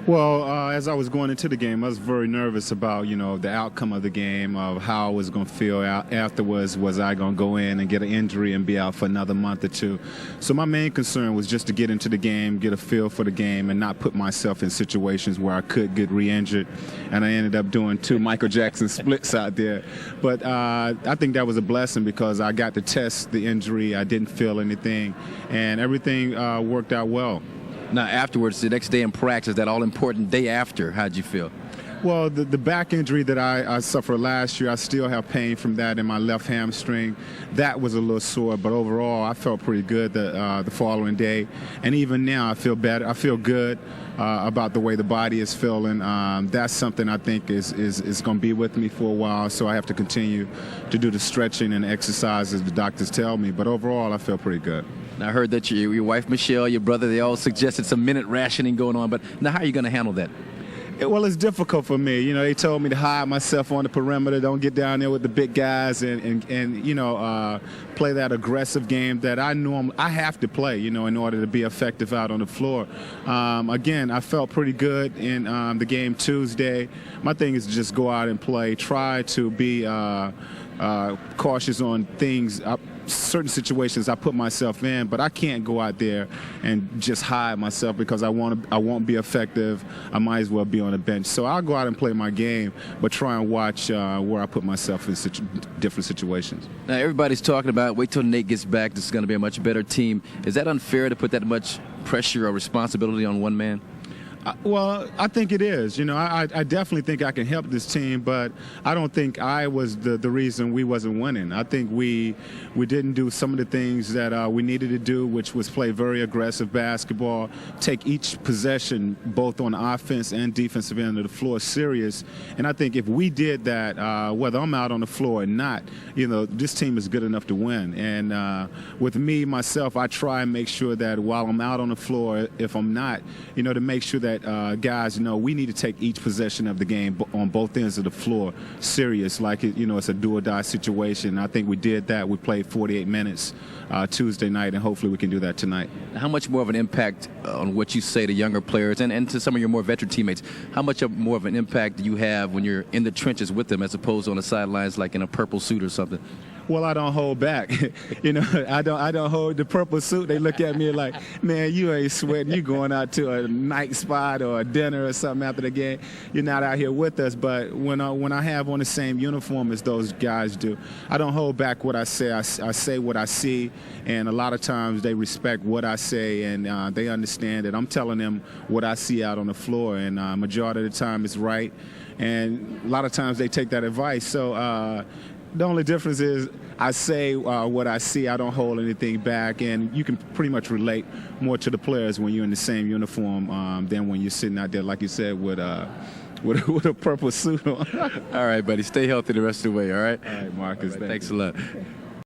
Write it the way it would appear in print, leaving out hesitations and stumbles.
Well, as I was going into the game, I was very nervous about, the outcome of the game, of how I was going to feel afterwards. Was I going to go in and get an injury and be out for another month or two? So my main concern was just to get into the game, get a feel for the game, and not put myself in situations where I could get re-injured. And I ended up doing 2 Michael Jackson splits out there. But I think that was a blessing because I got to test the injury. I didn't feel anything, and everything worked out well. Now, afterwards, the next day in practice, that all-important day after, how'd you feel? Well, the back injury that I suffered last year, I still have pain from that in my left hamstring. That was a little sore, but overall, I felt pretty good the following day. And even now, I feel better. I feel good about the way the body is feeling. That's something I think is going to be with me for a while, so I have to continue to do the stretching and exercises the doctors tell me. But overall, I feel pretty good. Now, I heard that your wife, Michelle, your brother, they all suggested some minute rationing going on, but now how are you going to handle that? Well, it's difficult for me. They told me to hide myself on the perimeter, don't get down there with the big guys, and play that aggressive game that I have to play, in order to be effective out on the floor. Again, I felt pretty good in the game Tuesday. My thing is to just go out and play, try to be cautious on things. Certain situations I put myself in, but I can't go out there and just hide myself because I won't be effective. I might as well be on the bench. So I'll go out and play my game, but try and watch where I put myself in different situations. Now, everybody's talking about wait till Nate gets back. This is going to be a much better team. Is that unfair to put that much pressure or responsibility on one man? Well, I think it is. I definitely think I can help this team, but I don't think I was the reason we wasn't winning. I think we didn't do some of the things that we needed to do, which was play very aggressive basketball, take each possession, both on the offense and defensive end of the floor, serious. And I think if we did that, whether I'm out on the floor or not, this team is good enough to win. And with me, myself, I try and make sure that while I'm out on the floor, if I'm not, to make sure that guys we need to take each possession of the game on both ends of the floor serious, like it's a do-or-die situation. I think we did that. We played 48 minutes Tuesday night, and hopefully we can do that tonight. How much more of an impact on what you say to younger players and to some of your more veteran teammates, how much more of an impact do you have when you're in the trenches with them as opposed to on the sidelines like in a purple suit or something? Well, I don't hold back. I don't hold the purple suit. They look at me like, man, you ain't sweating. You going out to a night spot or a dinner or something after the game. You're not out here with us. But when I have on the same uniform as those guys do, I don't hold back what I say. I say what I see, and a lot of times they respect what I say, and they understand that I'm telling them what I see out on the floor, and majority of the time it's right, and a lot of times they take that advice. So the only difference is I say what I see. I don't hold anything back, and you can pretty much relate more to the players when you're in the same uniform than when you're sitting out there, like you said, with a purple suit on. All right, buddy. Stay healthy the rest of the way, all right? All right, Marcus. All right, thanks a lot.